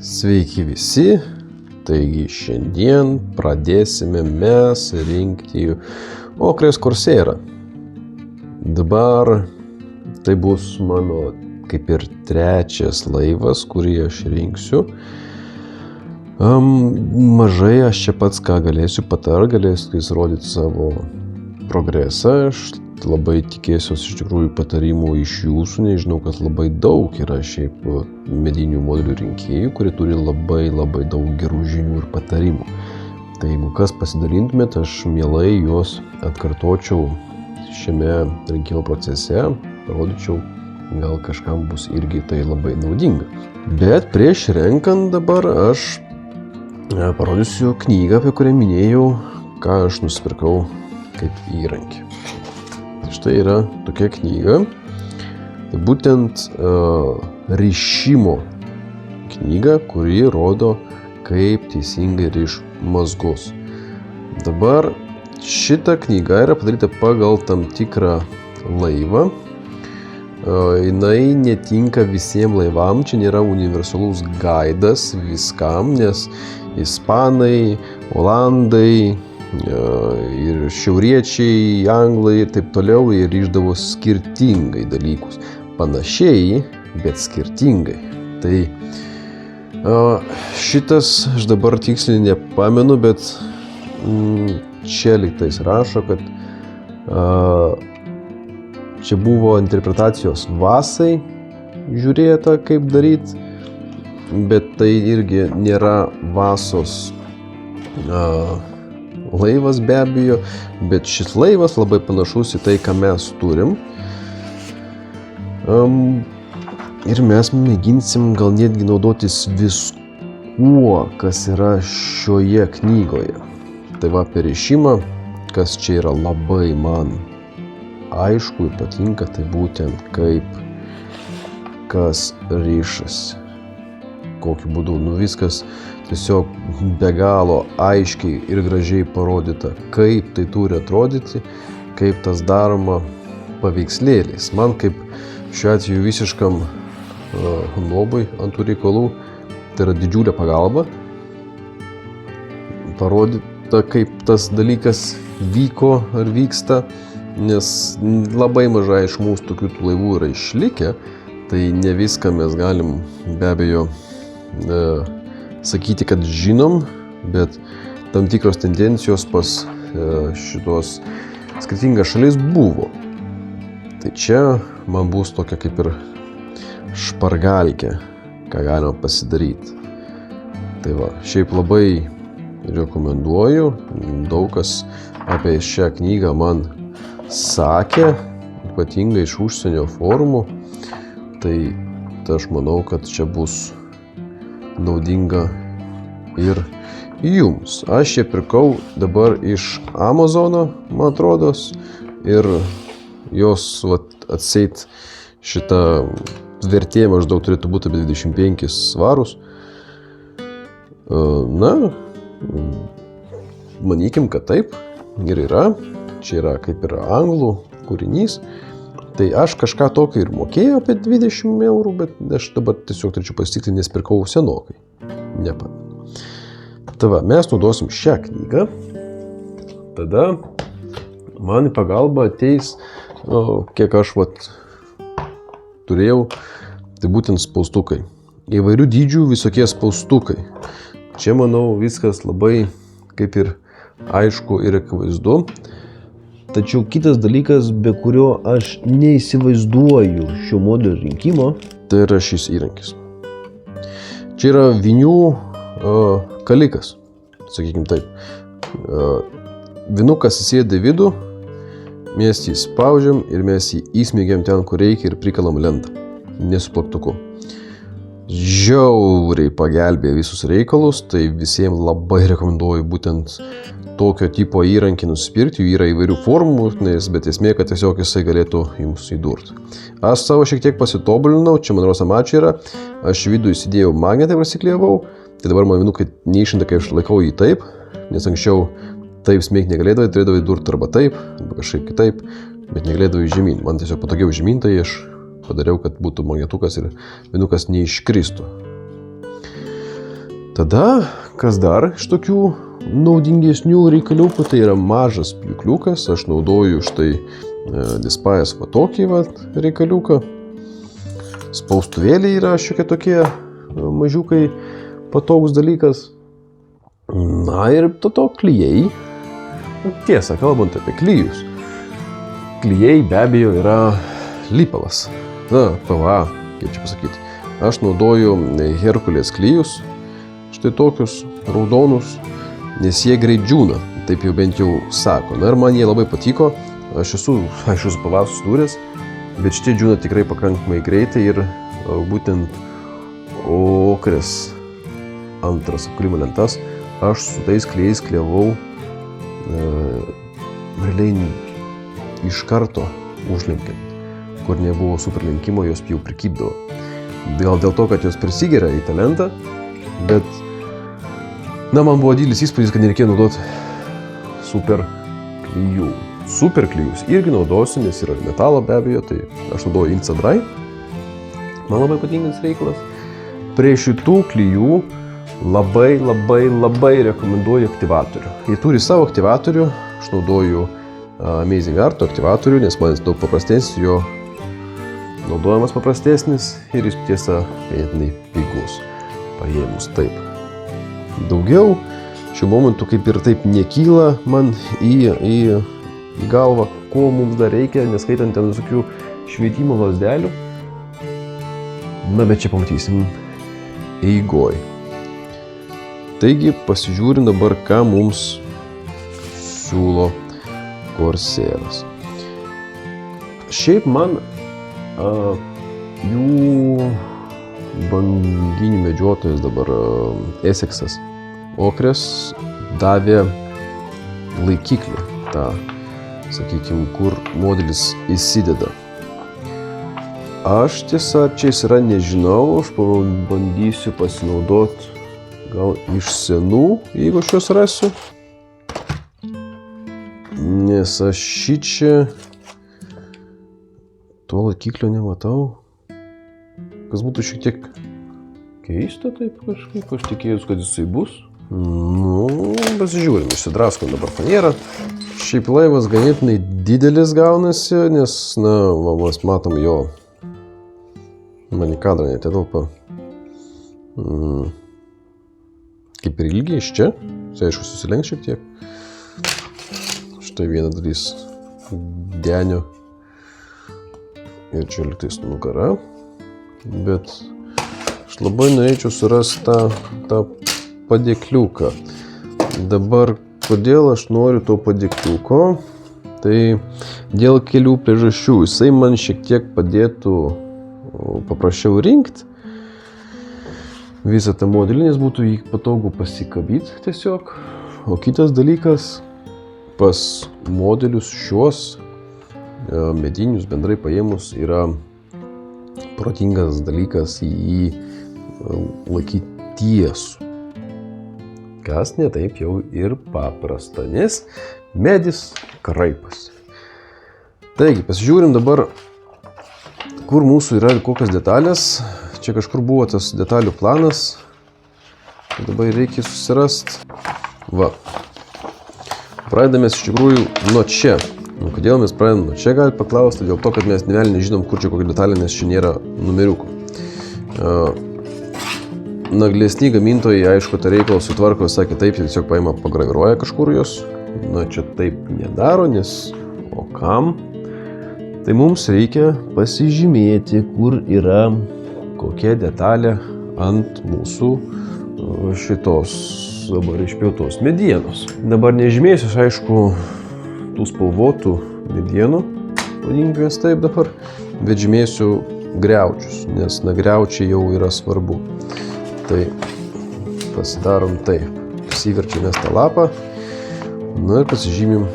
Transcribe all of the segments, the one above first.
Sveiki visi, taigi šiandien pradėsime mes rinkti Ocres Coursera. Dabar tai bus mano kaip ir trečias laivas, kurį aš rinksiu. Mažai aš čia pats ką galėsiu galėsiu įrodyti savo progresą. Aš labai tikėsiuos iš tikrųjų patarimų iš jūsų, nežinau, kad labai daug yra šiaip medinių modelių rinkėjų, kurie turi labai daug gerų žinių ir patarimų. Tai jeigu kas pasidalintumėt, aš mielai juos atkartočiau šiame rinkimo procese, parodyčiau, gal kažkam bus irgi tai labai naudinga. Bet prieš renkant dabar aš parodysiu knygą, apie kurią minėjau, ką aš nusipirkau kaip įrankį. Štai yra tokia knyga, tai būtent rišimo knyga, kuri rodo, kaip teisingai riš mazgus. Dabar šita knyga yra padaryta pagal tam tikrą laivą. Jinai netinka visiems laivams, čia nėra universalus gaidas viskam, nes ispanai, olandai, ir šiauriečiai, anglai ir taip toliau, jie rišdavo skirtingai dalykus. Panašiai, bet skirtingai. Tai šitas, aš dabar tiksliai nepamenu, bet čia lygtais rašo, kad čia buvo interpretacijos vasai žiūrėta, kaip daryti, bet tai irgi nėra vasos laivas be abejo, bet šis laivas labai panašus į tai, ką mes turim. Ir mes mėginsim gal netgi naudotis viskuo, kas yra šioje knygoje. Tai va, apie rišimą, kas čia yra labai man aišku ir patinka, tai būtent kaip kas rišasi. Kokiu būdu, viskas tiesiog be galo aiškiai ir gražiai parodyta, kaip tai turi atrodyti, kaip tas daroma paveikslėliais. Man kaip šiuo atveju visiškam nobui ant tų reikalų, tai yra didžiulė pagalba. Parodyta, kaip tas dalykas vyko ar vyksta, nes labai mažai iš mūsų tokių laivų yra išlikę, tai ne viską mes galim be abejo sakyti, kad žinom, bet tam tikros tendencijos pas šitos skirtingas šalis buvo. Tai čia man bus tokia kaip ir špargalkė, ką galima pasidaryti. Tai va, šiaip labai rekomenduoju, daug kas apie šią knygą man sakė, ypatingai iš užsienio forumų, tai aš manau, kad čia bus naudinga ir jums. Aš ją pirkau dabar iš Amazono, man atrodos, ir jos atseit šita vertė maždaug turėtų būti apie 25 svarus. Manykim, kad taip ir yra. Čia yra kaip ir anglų kūrinys. Tai aš kažką tokio ir mokėjau apie 20 eurų, bet aš dabar tiesiog turėčiau pasitikrinti, nes pirkau senokai. Nepamenu. Tai va, mes naudosim šią knygą. Tada man į pagalbą ateis, kiek aš turėjau, tai būtent spaustukai. Įvairių dydžių visokie spaustukai. Čia, manau, viskas labai kaip ir aišku ir akivaizdu. Tačiau kitas dalykas, be kurio aš neįsivaizduoju šio modelio rinkimo, tai yra šis įrankis. Čia yra vinių kalikas, sakykim taip. Vinukas įsėda į vidų, mes jį spaudžiam ir mes jį įsmeigiam ten, kur reikia ir prikalam lentą, ne su plaktuku. Žiauriai pagelbėja visus reikalus, tai visiems labai rekomenduoju būtent tokio tipo įrankį nusipirkti. Jų yra įvairių formų, bet esmė, kad tiesiog jisai galėtų jums įdurti. Aš savo šiek tiek pasitobulinau, čia man rosamačiai yra, aš vidų įsidėjau magnetą ir prasiklijavau, tai dabar man vinukai neišinta, kai aš laikau jį taip, nes anksčiau taip smėgti negalėdavai, turėdavai įdurti arba taip, arba kažkaip kitaip, bet negalėdavai žemyn. Man tiesiog patogiau žemyn, tai aš padariau, kad būtų magnetukas ir vinukas neiškristų. Tada, kas dar iš tokių naudingesnių reikaliukų, tai yra mažas pjūkliukas. Aš naudoju štai Dispajas va tokį va reikaliuką. Spaustuvėliai yra šiokie tokie mažiukai patogus dalykas. Na ir to klijai. Tiesa, kalbant apie klijus. Klijai be abejo yra lipalas. Na, PVA, kaip čia pasakyti. Aš naudoju Herkulės klijus. Štai tokius raudonus, nes jie greit džiūna. Taip jau bent jau sako. Na ir man jie labai patiko. Aš esu PVA susidūręs, bet šitie džiūna tikrai pakankamai greitai ir būtent okrės antras apkūlimo lentas aš su tais klijais klijavau realiai iš karto užlenkiant, kur nebuvo super lenkimo, jos jau prikibdavo. Gal dėl to, kad jos prisigeria į tą lentą, bet man buvo didelis įspūdis, kad nereikėjo naudoti super klijų. Super klijus irgi naudosiu, nes yra metalo be abejo, tai aš naudoju Insadry. Man labai patinkantis reikalas. Prie šitų klijų labai rekomenduoju aktyvatorių. Jie turi savo aktyvatorių, aš naudoju Amazing Art aktyvatorių, nes man jis daug paprastesnis, jo naudojamas paprastesnis ir jis tiesa ganėtinai pigus, paėmus taip. Daugiau šiuo momentu kaip ir taip nekyla man į galvą, ko mums dar reikia, neskaitant ten visokių švietimo lazdelių. Na, bet čia pamatysim eigoj. Taigi, pasižiūrim dabar, ką mums siūlo Corsair'as. Šiaip man jų banginių medžiotojas dabar Essexas okrės davė laikiklį, tą, sakykime, kur modelis įsideda. Aš tiesa, čia jis yra nežinau, aš bandysiu pasinaudoti gal iš senų, jeigu aš juos rasiu. Nes aš šičia to laikiklio nematau. Kas būtų šiek tiek keista taip kažkaip, aš tikėjus, kad jisai bus. Nu, pasižiūrim, išsidraskom dabar fanierą. Šiaip laivas ganėtinai didelis gaunasi, nes, mes matom jo, man į kadrą netelpa. Kaip ir ilgiai iš čia, tai aišku susilenks šiek tiek. Štai viena dalis denio ir čia liktais nugara. Bet aš labai norėčiau surasti tą padėkliuką. Dabar, kodėl aš noriu to padėkliuko, tai dėl kelių priežasčių. Jisai man šiek tiek padėtų paprasčiau rinkti visą tą modelį, nes būtų jį patogu pasikabyti tiesiog. O kitas dalykas, pas modelius šios medinius bendrai paėmus yra protingas dalykas jį laikyti tiesų. Kas ne taip jau ir paprasta, nes medis kraipas. Taigi, pasižiūrim dabar, kur mūsų yra ir kokios detalės. Čia kažkur buvo tas detalių planas. Dabar reikia susirasti. Va. Pradedame iš tikrųjų nuo čia. Kodėl mes pradedame nuo čia, gali paklausti. Dėl to, kad mes nevelniai nežinom, kur čia kokia detalė, nes čia nėra numeriukų. Naglesni gamintojai, aišku, tą reikalą sutvarko visai kitaip, tiesiog paima pagraviruoja kažkur jos. Na, čia taip nedaro, nes o kam? Tai mums reikia pasižymėti, kur yra kokia detalė ant mūsų šitos dabar išpjautos medienos. Dabar nežymėsiu, aišku, tų spalvotų medienų, vadinkimės taip dabar, bet žymėsiu griaučius, nes griaučiai jau yra svarbu. Tai pasidarom taip, pasiverčiam mes tą lapą, na ir pasižymim,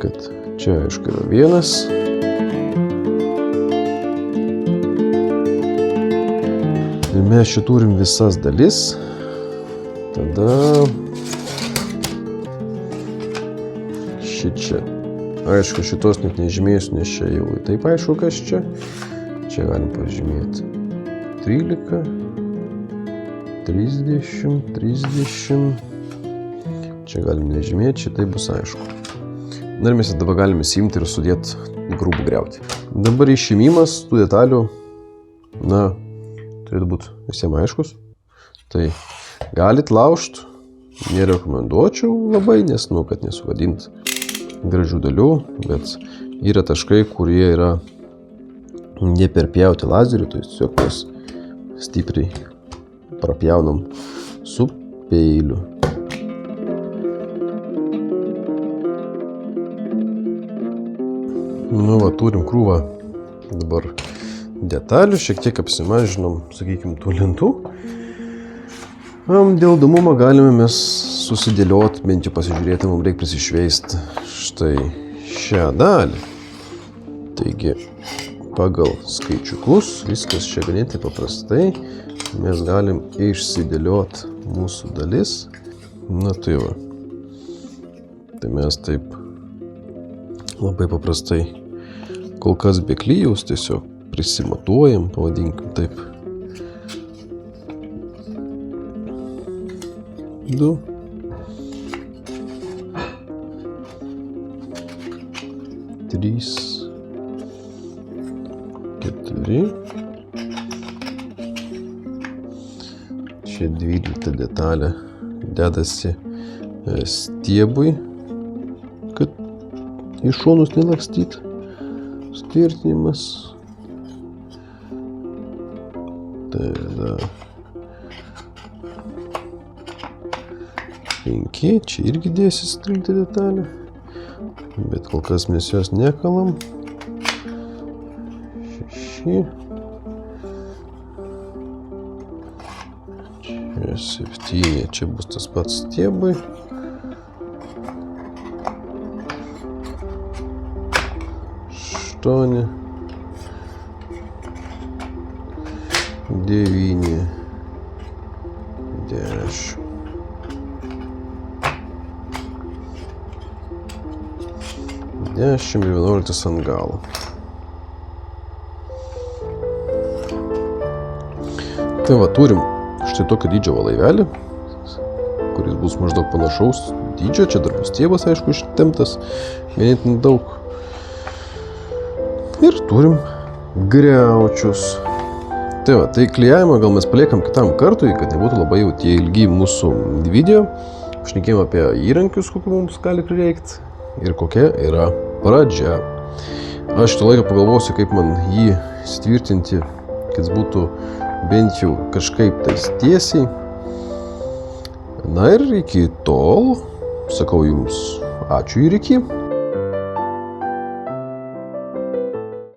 kad čia, aišku, yra vienas. Ir mes čia turim visas dalis. Tada šičia. Aišku, šitos net nežymėsiu, nes čia jau taip aišku, kas čia. Čia galim pažymėti 13. 30, 30. Čia galim nežymėti, šitai bus aišku. Na ir mes dabar galime įsimti ir sudėti grūbų griauti. Dabar išėmimas tų detalių, turėtų būti visiems aiškus. Tai galit laužt, nerekomenduočiau labai, nes, kad nesuvadint gražių dalių, bet yra taškai, kurie yra neperpjauti lazeriu, tai tiesiog mes stipriai prapjaunam su peiliu. Turim krūvą dabar detalių, šiek tiek apsimažinom, sakykim, tų lentų. Dėl įdomumo galime mes susidėlioti, bent jau pasižiūrėti, mums reikia prisišveisti štai šią dalį. Taigi, pagal skaičiukus, viskas čia ganėtinai paprastai, mes galim išsidėlioti mūsų dalis. Tai va. Tai mes taip labai paprastai, kol kas be klyjaus, tiesiog prisimatuojam, pavadinkim taip. 2. 3. 4. Čia 12 detalė dedasi stiebui, kad į šonus nelakstyt. Tvirtinimas. Tada 5, čia irgi dėsis 13 detalė, bet kol kas mes jos nekalam. 6. Čia 7, čia bus tas pats stiebui. 8, 9, 10. 10 ir 11 ant galo. Tai va, turim štai tokio dydžio laivelį, kuris bus maždaug panašaus dydžio. Čia dar bus stiebas, aišku, ištemptas, ganėtinai daug. Ir turim griaučius. Tai va, tai klijavimą gal mes paliekam kitam kartui, kad nebūtų labai jau tie ilgi mūsų video. Šnekėjom apie įrankius, kokių mums gali prireikti ir kokia yra pradžia. Aš šitą laiką pagalvosiu, kaip man jį įsitvirtinti, kad jis būtų bent jau kažkaip tais tiesiai. Na ir iki tol sakau jums ačiū ir iki.